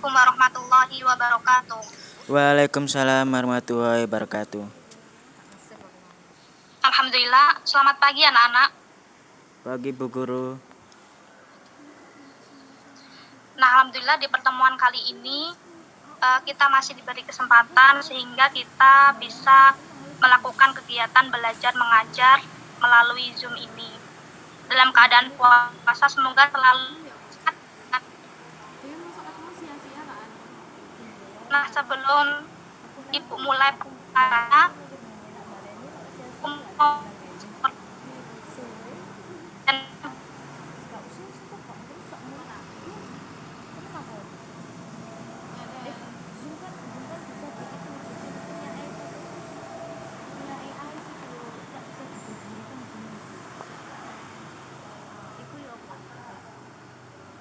Assalamualaikum warahmatullahi wabarakatuh. Waalaikumsalam warahmatullahi wabarakatuh. Alhamdulillah, selamat pagi anak-anak. Pagi Bu Guru. Nah, alhamdulillah di pertemuan kali ini kita masih diberi kesempatan sehingga kita bisa melakukan kegiatan belajar mengajar melalui Zoom ini. Dalam keadaan puasa, semoga selalu sehat. Nah, sebelum Ibu mulai pembicaraan,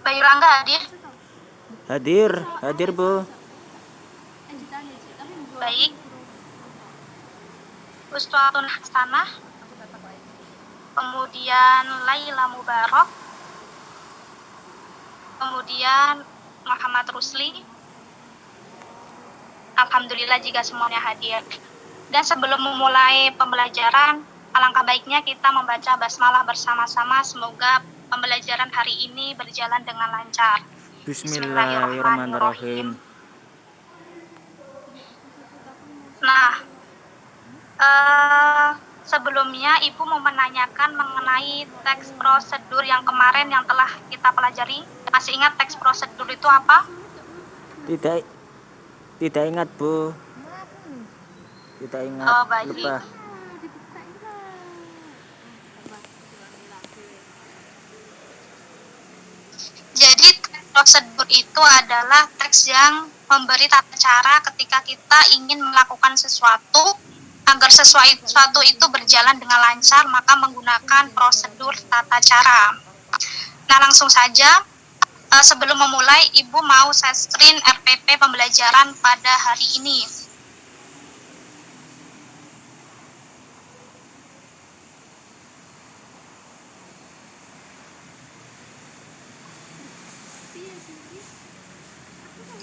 Bayu Rangga hadir? Hadir Bu. Baik. Uswatun Hasanah, kemudian Laila Mubarak, kemudian Muhammad Rusli. Alhamdulillah jika semuanya hadir. Dan sebelum memulai pembelajaran, alangkah baiknya kita membaca basmalah bersama-sama. Semoga pembelajaran hari ini berjalan dengan lancar. Bismillahirrahmanirrahim. Nah, sebelumnya Ibu mau menanyakan mengenai teks prosedur yang kemarin yang telah kita pelajari. Masih ingat teks prosedur itu apa? Tidak ingat Bu. Tidak ingat. Oh, baik. Lupa. Jadi teks prosedur itu adalah teks yang memberi tata cara ketika kita ingin melakukan sesuatu agar sesuatu itu berjalan dengan lancar, maka menggunakan prosedur tata cara. Nah, langsung saja sebelum memulai, Ibu mau share screen RPP pembelajaran pada hari ini.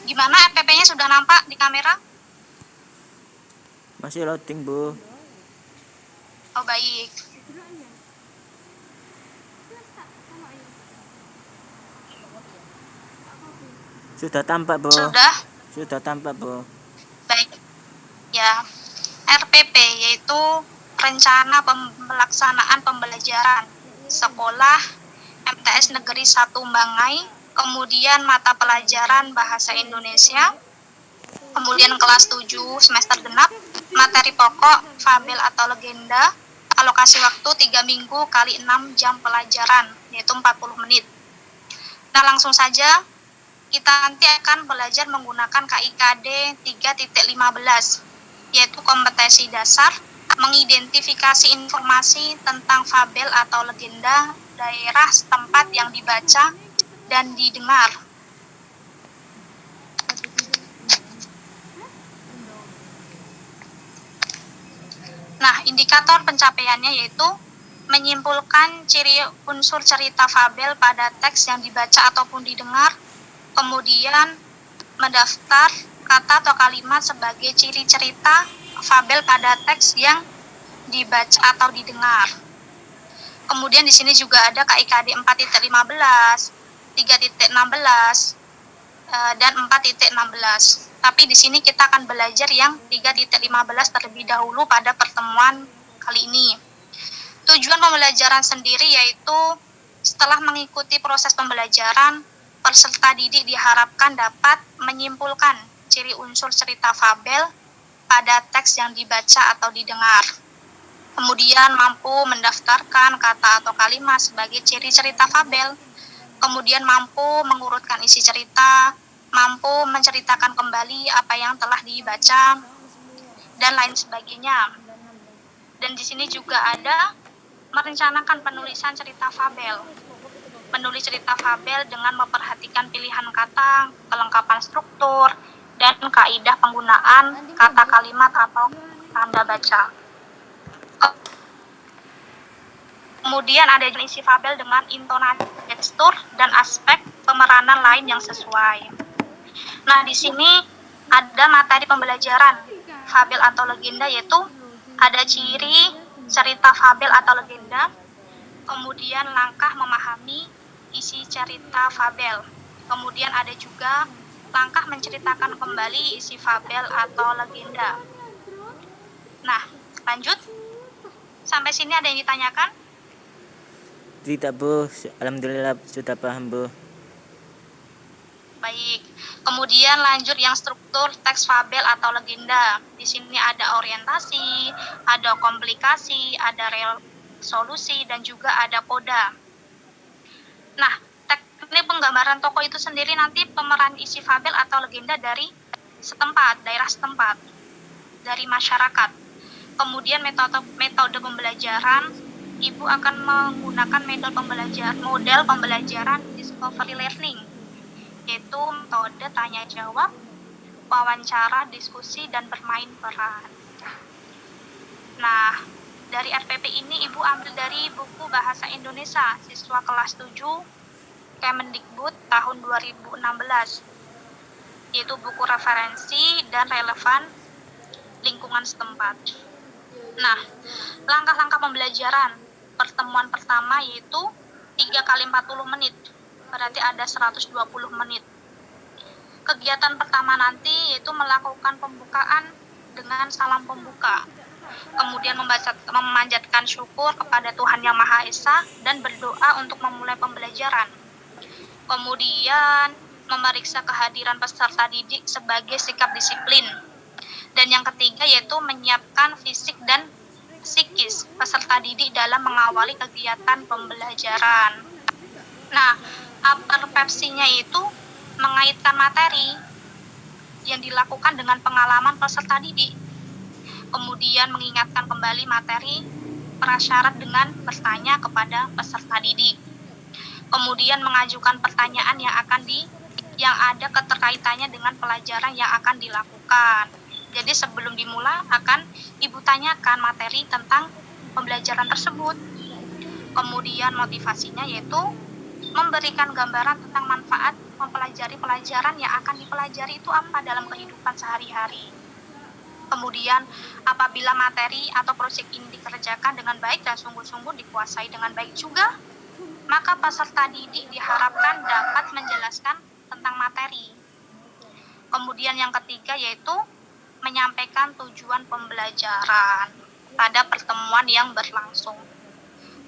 Gimana RPP-nya sudah nampak di kamera? Masih loading Bu. Oh, baik. Sudah tampak Bu. Sudah tampak Bu. Baik. Ya. RPP yaitu Rencana Pelaksanaan Pembelajaran Sekolah MTS Negeri 1 Bangai, kemudian mata pelajaran Bahasa Indonesia, kemudian kelas 7 semester genap, materi pokok fabel atau legenda, alokasi waktu 3 minggu kali 6 jam pelajaran, yaitu 40 menit. Nah, langsung saja kita nanti akan belajar menggunakan KIKD 3.15, yaitu kompetensi dasar, mengidentifikasi informasi tentang fabel atau legenda daerah setempat yang dibaca dan didengar. Nah, indikator pencapaiannya yaitu menyimpulkan ciri unsur cerita fabel pada teks yang dibaca ataupun didengar, kemudian mendaftar kata atau kalimat sebagai ciri cerita fabel pada teks yang dibaca atau didengar. Kemudian di sini juga ada KIKD 4.15, 3.16, dan 4.16. Tapi di sini kita akan belajar yang 3.15 terlebih dahulu pada pertemuan kali ini. Tujuan pembelajaran sendiri yaitu setelah mengikuti proses pembelajaran, peserta didik diharapkan dapat menyimpulkan ciri unsur cerita fabel pada teks yang dibaca atau didengar. Kemudian mampu mendaftarkan kata atau kalimat sebagai ciri cerita fabel. Kemudian mampu mengurutkan isi cerita, mampu menceritakan kembali apa yang telah dibaca, dan lain sebagainya. Dan di sini juga ada merencanakan penulisan cerita fabel. Menulis cerita fabel dengan memperhatikan pilihan kata, kelengkapan struktur, dan kaidah penggunaan kata kalimat atau tanda baca. Kemudian ada isi fabel dengan intonasi, gestur, dan aspek pemeranan lain yang sesuai. Nah, di sini ada materi pembelajaran fabel atau legenda, yaitu ada ciri cerita fabel atau legenda, kemudian langkah memahami isi cerita fabel, kemudian ada juga langkah menceritakan kembali isi fabel atau legenda. Nah, lanjut. Sampai sini ada yang ditanyakan? Tidak, Bu. Alhamdulillah sudah paham, Bu. Baik. Kemudian lanjut yang struktur teks fabel atau legenda. Di sini ada orientasi, ada komplikasi, ada resolusi, dan juga ada koda. Nah, teknik penggambaran tokoh itu sendiri nanti pemeran isi fabel atau legenda dari setempat, daerah setempat, dari masyarakat. Kemudian metode pembelajaran, Ibu akan menggunakan model pembelajaran discovery learning, yaitu metode tanya jawab, wawancara, diskusi, dan bermain peran. Nah, dari RPP ini Ibu ambil dari buku Bahasa Indonesia siswa kelas 7 Kemendikbud tahun 2016, yaitu buku referensi dan relevan lingkungan setempat. Nah, langkah-langkah pembelajaran pertemuan pertama yaitu 3 kali 40 menit, berarti ada 120 menit. Kegiatan pertama nanti yaitu melakukan pembukaan dengan salam pembuka, kemudian memanjatkan syukur kepada Tuhan Yang Maha Esa dan berdoa untuk memulai pembelajaran. Kemudian memeriksa kehadiran peserta didik sebagai sikap disiplin. Dan yang ketiga yaitu menyiapkan fisik dan psikis peserta didik dalam mengawali kegiatan pembelajaran. Nah, persepsinya itu mengaitkan materi yang dilakukan dengan pengalaman peserta didik. Kemudian mengingatkan kembali materi prasyarat dengan bertanya kepada peserta didik. Kemudian mengajukan pertanyaan yang ada keterkaitannya dengan pelajaran yang akan dilakukan. Jadi sebelum dimulai akan Ibu tanyakan materi tentang pembelajaran tersebut. Kemudian motivasinya yaitu memberikan gambaran tentang manfaat mempelajari pelajaran yang akan dipelajari itu apa dalam kehidupan sehari-hari. Kemudian apabila materi atau proyek ini dikerjakan dengan baik dan sungguh-sungguh dikuasai dengan baik juga, maka peserta didik diharapkan dapat menjelaskan tentang materi. Kemudian yang ketiga yaitu menyampaikan tujuan pembelajaran pada pertemuan yang berlangsung.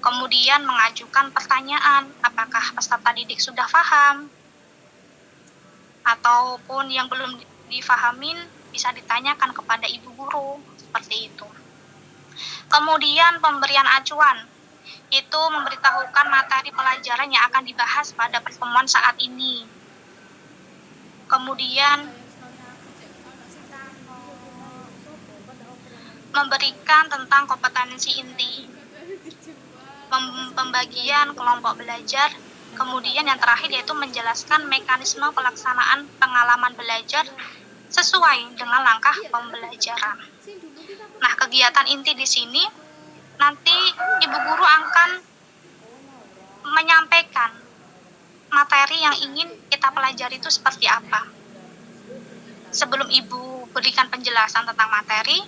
Kemudian mengajukan pertanyaan, apakah peserta didik sudah paham? Ataupun yang belum difahamin bisa ditanyakan kepada ibu guru, seperti itu. Kemudian pemberian acuan, itu memberitahukan materi pelajaran yang akan dibahas pada pertemuan saat ini. Kemudian memberikan tentang kompetensi inti, pembagian kelompok belajar, kemudian yang terakhir yaitu menjelaskan mekanisme pelaksanaan pengalaman belajar sesuai dengan langkah pembelajaran. Nah, kegiatan inti di sini nanti ibu guru akan menyampaikan materi yang ingin kita pelajari itu seperti apa. Sebelum ibu berikan penjelasan tentang materi,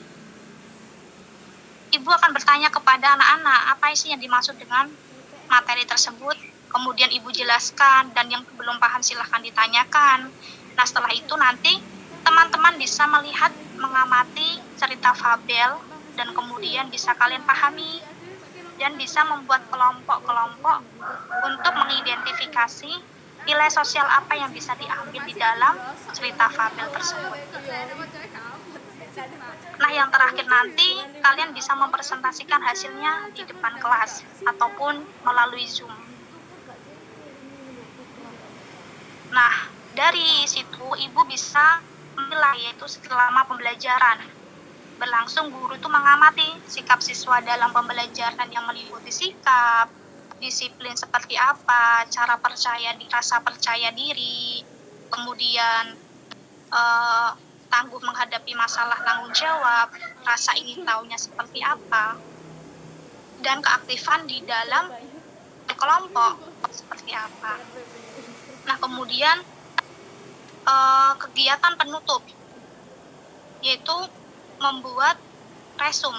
ibu akan bertanya kepada anak-anak apa sih yang dimaksud dengan materi tersebut. Kemudian ibu jelaskan, dan yang belum paham silahkan ditanyakan. Nah, setelah itu nanti teman-teman bisa melihat, mengamati cerita fabel, dan kemudian bisa kalian pahami dan bisa membuat kelompok-kelompok untuk mengidentifikasi nilai sosial apa yang bisa diambil di dalam cerita fabel tersebut. Nah, yang terakhir nanti kalian bisa mempresentasikan hasilnya di depan kelas ataupun melalui Zoom. Nah, dari situ ibu bisa menilai, yaitu selama pembelajaran berlangsung guru itu mengamati sikap siswa dalam pembelajaran yang meliputi sikap, disiplin seperti apa, rasa percaya diri, kemudian tangguh menghadapi masalah tanggung jawab, rasa ingin tahunya seperti apa, dan keaktifan di dalam kelompok seperti apa. Nah, kemudian kegiatan penutup, yaitu membuat resum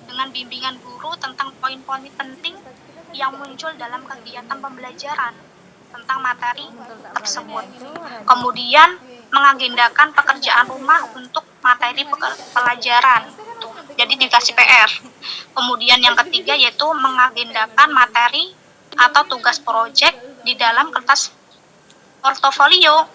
dengan bimbingan guru tentang poin-poin penting yang muncul dalam kegiatan pembelajaran tentang materi tersebut. Kemudian mengagendakan pekerjaan rumah untuk materi pelajaran. Jadi dikasih PR. Kemudian yang ketiga yaitu mengagendakan materi atau tugas proyek di dalam kertas portofolio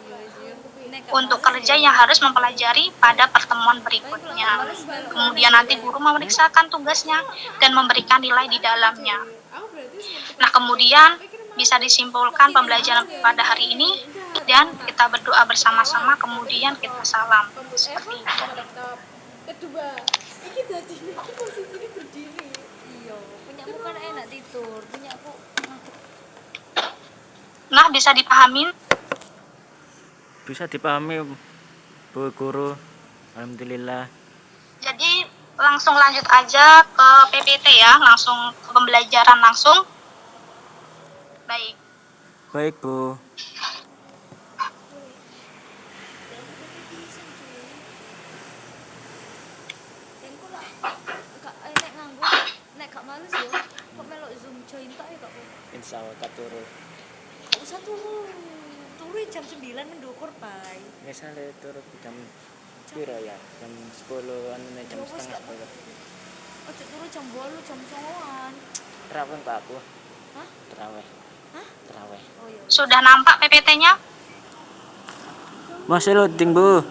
untuk kerja yang harus mempelajari pada pertemuan berikutnya. Kemudian nanti guru memeriksakan tugasnya dan memberikan nilai di dalamnya. Nah, kemudian bisa disimpulkan pembelajaran pada hari ini dan kita berdoa bersama-sama, kemudian kita salam. Seperti itu. Kedua, ini tadi posisinya berdiri. Iya, punya aku kan enak tidur, punya aku. Nah, bisa dipahamin? Bisa dipahami Bu Guru. Alhamdulillah. Jadi langsung lanjut aja ke PPT ya, langsung ke pembelajaran langsung. Baik. Baik Bu. Males ya, kok melok Zoom join tak ya kak? Insya Allah tak turu. Gak usah turu jam 9 mendukur pai. Misalnya turu jam piro ya? Jam 10 jam setengah 10. Ojo turu jam 8 jam 9-an. Terawih Pak aku. Hah? Terawih. Hah? Terawih. Oh iya. Sudah nampak PPT-nya? Masih loading Bu.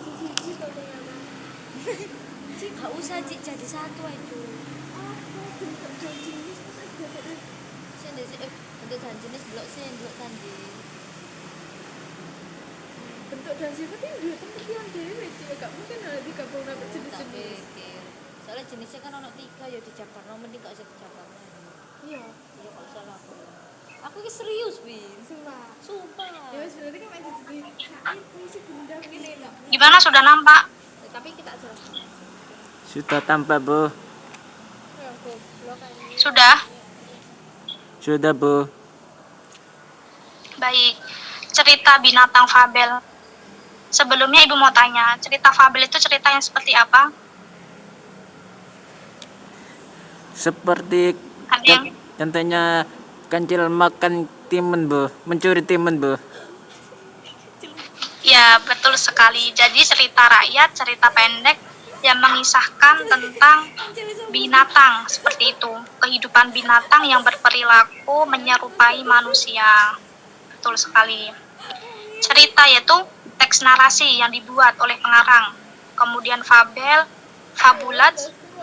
Gak usah Cik, jadi satu aja. Bentuk dan jenis blok tadi. Bentuk dan sifat ini dua pengertian dewe sih, gak mungkin ada digabung sama jenis-jenis. Soalnya jenisnya kan ono 3 ya dijabar, mending gak usah dijabar. Iya. Iya kok salah aku. Aku ki serius, Bin. Sumpah. Ya sebenarnya kan main jadi puisi bunda ini enggak. Gimana, sudah nampak? Tapi kita jelaskan. Sudah tampak Bu. Ya, goblok ini. Sudah? Sudah Bu. Baik. Cerita binatang fabel. Sebelumnya Ibu mau tanya, cerita fabel itu cerita yang seperti apa? Seperti Ada yang contohnya kancil makan timun Bu, mencuri timun Bu. Ya, betul sekali. Jadi cerita rakyat, cerita pendek yang mengisahkan tentang binatang, seperti itu. Kehidupan binatang yang berperilaku menyerupai manusia. Betul sekali. Cerita yaitu teks narasi yang dibuat oleh pengarang. Kemudian fabel, fabulat,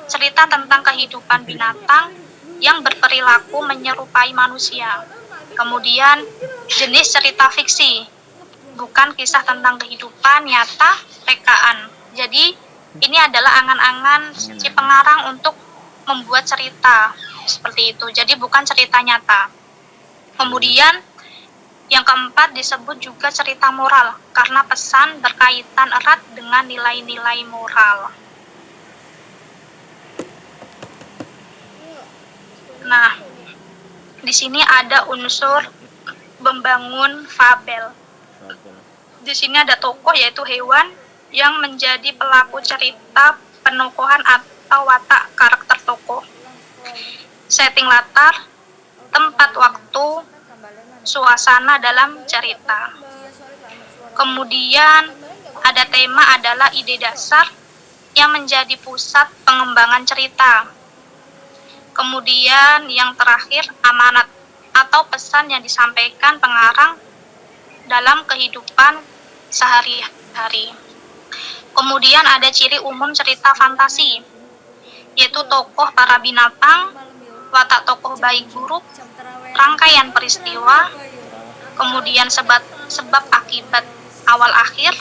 cerita tentang kehidupan binatang yang berperilaku menyerupai manusia. Kemudian jenis cerita fiksi, bukan kisah tentang kehidupan nyata rekaan. Jadi ini adalah angan-angan si pengarang untuk membuat cerita seperti itu. Jadi bukan cerita nyata. Kemudian yang keempat disebut juga cerita moral karena pesan berkaitan erat dengan nilai-nilai moral. Nah, di sini ada unsur membangun fabel. Di sini ada tokoh yaitu hewan yang menjadi pelaku cerita, penokohan atau watak karakter tokoh. Setting latar, tempat waktu, suasana dalam cerita. Kemudian ada tema adalah ide dasar yang menjadi pusat pengembangan cerita. Kemudian yang terakhir amanat atau pesan yang disampaikan pengarang dalam kehidupan sehari-hari. Kemudian ada ciri umum cerita fantasi, yaitu tokoh para binatang, watak tokoh baik buruk, rangkaian peristiwa, kemudian sebab akibat awal akhir,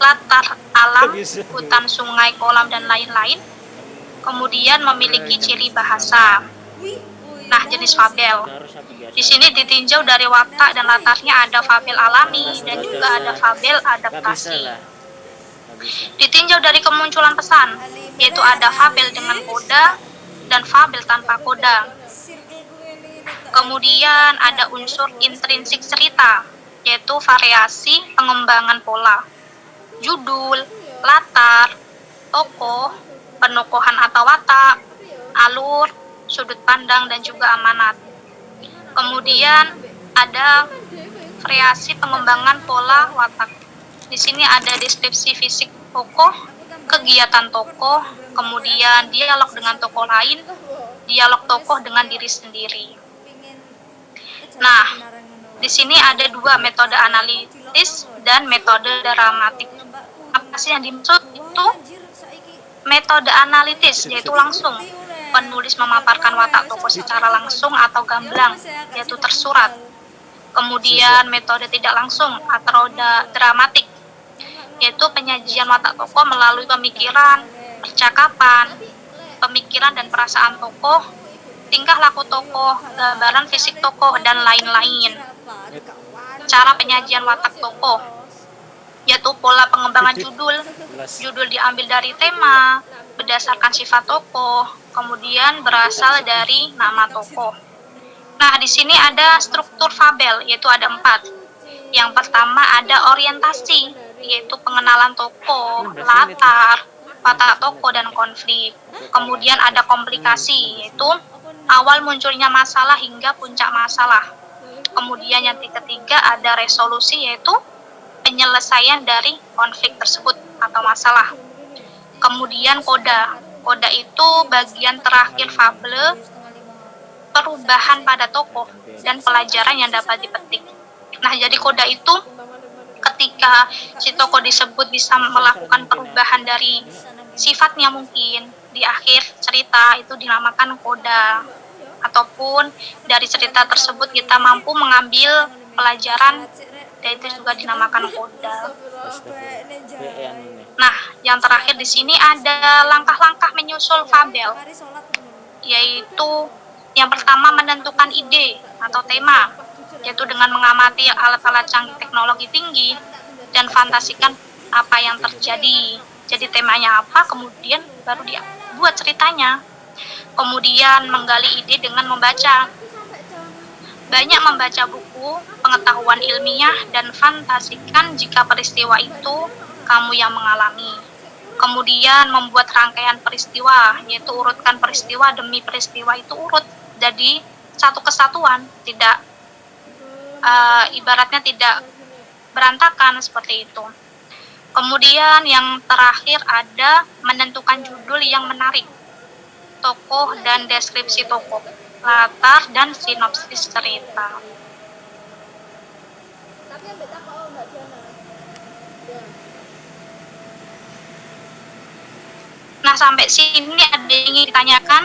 latar alam, hutan, sungai, kolam, dan lain-lain. Kemudian memiliki ciri bahasa. Nah, jenis fabel. Di sini ditinjau dari watak dan latarnya ada fabel alami dan juga ada fabel adaptasi. Ditinjau dari kemunculan pesan, yaitu ada fabel dengan koda dan fabel tanpa koda. Kemudian ada unsur intrinsik cerita, yaitu variasi pengembangan pola, judul, latar, tokoh, penokohan atau watak, alur, sudut pandang, dan juga amanat. Kemudian ada variasi pengembangan pola watak. Di sini ada deskripsi fisik tokoh, kegiatan tokoh, kemudian dialog dengan tokoh lain, dialog tokoh dengan diri sendiri. Nah, di sini ada dua metode analitis dan metode dramatik. Apa sih yang dimaksud itu? Metode analitis yaitu langsung. Penulis memaparkan watak tokoh secara langsung atau gamblang, yaitu tersurat. Kemudian metode tidak langsung atau dramatik, yaitu penyajian watak tokoh melalui pemikiran, percakapan, pemikiran dan perasaan tokoh, tingkah laku tokoh, gambaran fisik tokoh, dan lain-lain. Cara penyajian watak tokoh, yaitu pola pengembangan judul. Judul diambil dari tema, berdasarkan sifat tokoh, kemudian berasal dari nama tokoh. Nah, di sini ada struktur fabel, yaitu ada 4. Yang pertama ada orientasi, yaitu pengenalan tokoh, latar, watak tokoh, dan konflik. Kemudian ada komplikasi, yaitu awal munculnya masalah hingga puncak masalah. Kemudian yang ketiga ada resolusi, yaitu penyelesaian dari konflik tersebut atau masalah. Kemudian koda. Koda itu bagian terakhir fabel, perubahan pada tokoh, dan pelajaran yang dapat dipetik. Nah, jadi koda itu ketika si tokoh disebut bisa melakukan perubahan dari sifatnya mungkin di akhir cerita itu dinamakan koda. Ataupun dari cerita tersebut kita mampu mengambil pelajaran dan itu juga dinamakan koda. Nah, yang terakhir di sini ada langkah-langkah menyusul fabel, yaitu yang pertama menentukan ide atau tema, yaitu dengan mengamati alat-alat canggih teknologi tinggi dan fantasikan apa yang terjadi. Jadi temanya apa, kemudian baru dibuat ceritanya. Kemudian menggali ide dengan membaca. Banyak membaca buku, pengetahuan ilmiah, dan fantasikan jika peristiwa itu kamu yang mengalami. Kemudian membuat rangkaian peristiwa, yaitu urutkan peristiwa demi peristiwa itu urut. Jadi satu kesatuan, tidak ibaratnya tidak berantakan seperti itu. Kemudian yang terakhir ada menentukan judul yang menarik, tokoh dan deskripsi tokoh, latar dan sinopsis cerita. Nah, sampai sini ada yang ingin ditanyakan?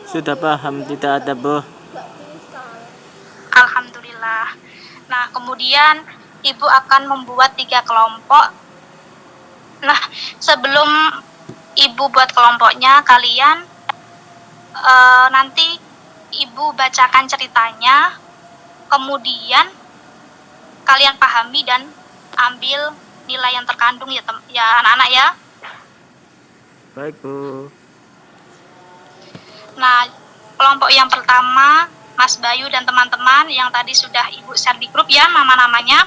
Sudah paham, tidak ada Bu. Alhamdulillah. Nah, kemudian Ibu akan membuat 3 kelompok. Nah, sebelum Ibu buat kelompoknya, kalian nanti Ibu bacakan ceritanya, kemudian kalian pahami dan ambil nilai yang terkandung ya anak-anak ya. Baik Bu. Nah, kelompok yang pertama Mas Bayu dan teman-teman yang tadi sudah Ibu share di grup ya nama-namanya.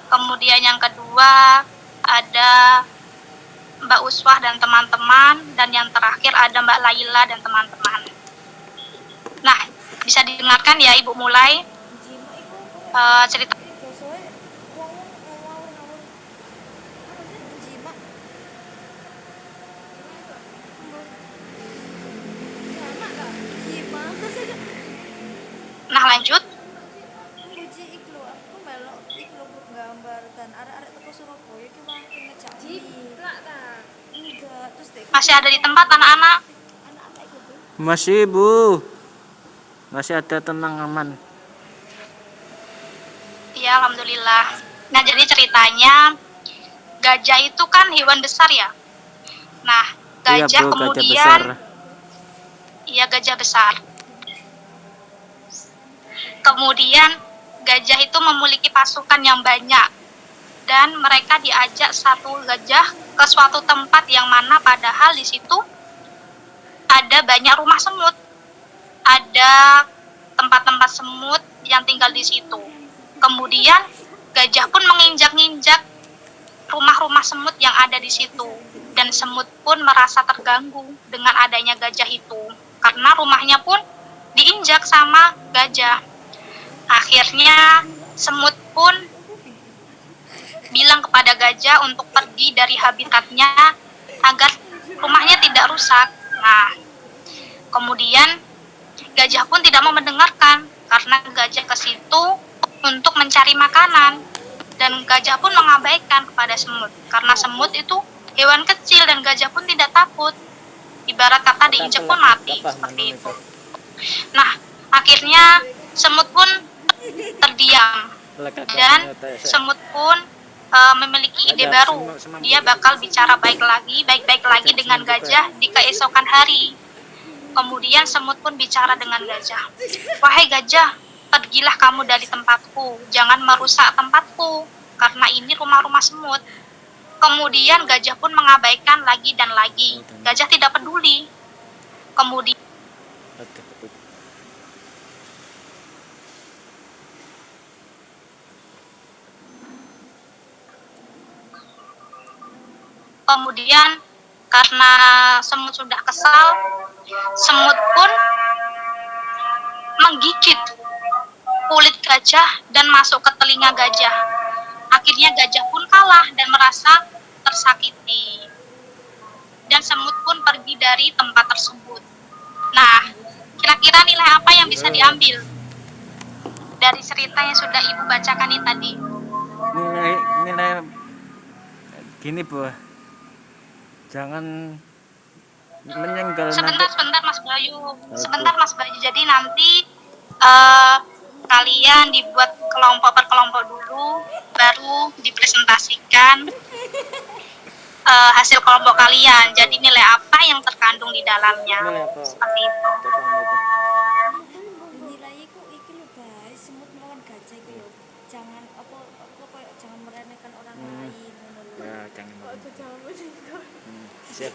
Kemudian yang kedua ada Mbak Uswah dan teman-teman, dan yang terakhir ada Mbak Laila dan teman-teman. Nah, bisa didengarkan ya Ibu mulai cerita. Nah, lanjut. Masih ada di tempat anak-anak? Masih Bu. Masih ada, tenang, aman. Ya, alhamdulillah. Nah, jadi ceritanya gajah itu kan hewan besar ya. Nah, gajah Iya, Bu, kemudian gajah besar. Iya, gajah besar. Kemudian gajah itu memiliki pasukan yang banyak dan mereka diajak satu gajah ke suatu tempat yang mana padahal di situ ada banyak rumah semut. Ada tempat-tempat semut yang tinggal di situ. Kemudian gajah pun menginjak-injak rumah-rumah semut yang ada di situ. Dan semut pun merasa terganggu dengan adanya gajah itu. Karena rumahnya pun diinjak sama gajah. Akhirnya semut pun bilang kepada gajah untuk pergi dari habitatnya agar rumahnya tidak rusak. Nah, kemudian gajah pun tidak mau mendengarkan karena gajah ke situ untuk mencari makanan. Dan gajah pun mengabaikan kepada semut karena semut itu hewan kecil dan gajah pun tidak takut. Ibarat kata diinjak pun mati, seperti itu. Nah, akhirnya semut pun terdiam dan semut pun memiliki ide baru. Dia bakal bicara baik-baik lagi dengan gajah di keesokan hari. Kemudian semut pun bicara dengan gajah. Wahai gajah, pergilah kamu dari tempatku, jangan merusak tempatku, karena ini rumah-rumah semut. Kemudian gajah pun mengabaikan lagi dan lagi. Gajah tidak peduli. Kemudian karena semut sudah kesal, semut pun menggigit kulit gajah dan masuk ke telinga gajah. Akhirnya gajah pun kalah dan merasa tersakiti. Dan semut pun pergi dari tempat tersebut. Nah, kira-kira nilai apa yang bisa diambil dari cerita yang sudah Ibu bacakan ini tadi? Nilai gini, Bu. Jangan menyenggol Sebentar Mas Bayu. Jadi nanti kalian dibuat kelompok per kelompok dulu, baru dipresentasikan hasil kelompok kalian. Jadi nilai apa yang terkandung di dalamnya. Seperti itu. Nilai iku iki lho guys, semut melawan gajah iku yo. Jangan jangan meremehkan orang lain ngono lho. Ya, jangan. Aja jangan meninggal. Siap.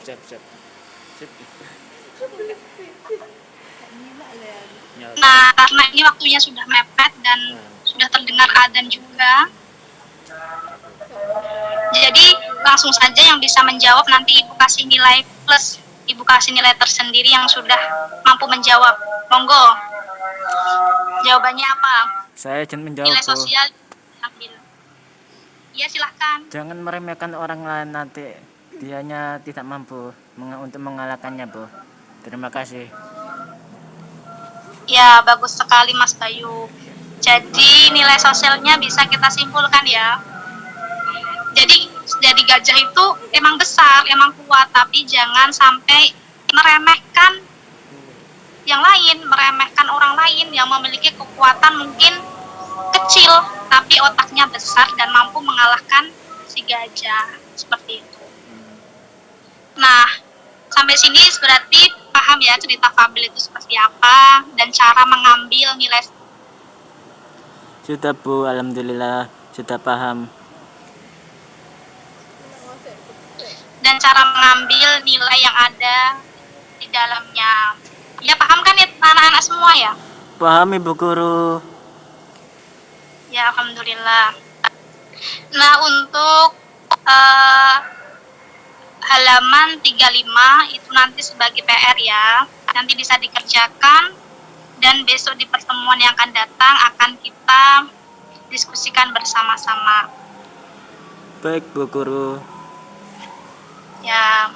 Nah, karena ini waktunya sudah mepet dan sudah terdengar adzan juga. Jadi langsung saja yang bisa menjawab nanti Ibu kasih nilai plus, Ibu kasih nilai tersendiri yang sudah mampu menjawab. Monggo. Jawabannya apa? Saya jangan menjawab, Nilai Bu. sosial ambil. Iya, silahkan. Jangan meremehkan orang lain, nanti dianya tidak mampu untuk mengalahkannya, Bu. Terima kasih. Ya, bagus sekali Mas Bayu. Jadi nilai sosialnya bisa kita simpulkan ya. Jadi gajah itu emang besar, emang kuat, tapi jangan sampai meremehkan yang lain, meremehkan orang lain yang memiliki kekuatan mungkin kecil, tapi otaknya besar dan mampu mengalahkan si gajah. Seperti itu. Nah, sampai sini berarti paham ya cerita fabel itu seperti apa dan cara mengambil nilai. Sudah, Bu, alhamdulillah sudah paham. Dan cara mengambil nilai yang ada di dalamnya. Ya, paham kan ya anak-anak semua ya? Paham, Ibu Guru. Ya, alhamdulillah. Nah, untuk halaman 35 itu nanti sebagai PR ya. Nanti bisa dikerjakan dan besok di pertemuan yang akan datang akan kita diskusikan bersama-sama. Baik, Bu Guru. Ya,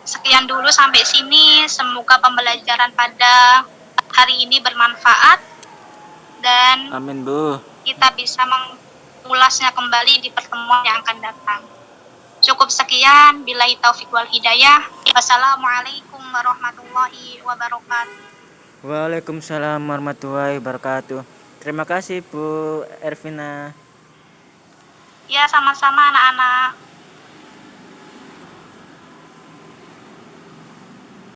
sekian dulu sampai sini. Semoga pembelajaran pada hari ini bermanfaat dan Amin, Bu. kita bisa mengulasnya kembali di pertemuan yang akan datang. Cukup sekian, billahi taufik wal hidayah. Wassalamualaikum warahmatullahi wabarakatuh. Waalaikumsalam warahmatullahi wabarakatuh. Terima kasih, Bu Ervina. Ya, sama-sama anak-anak.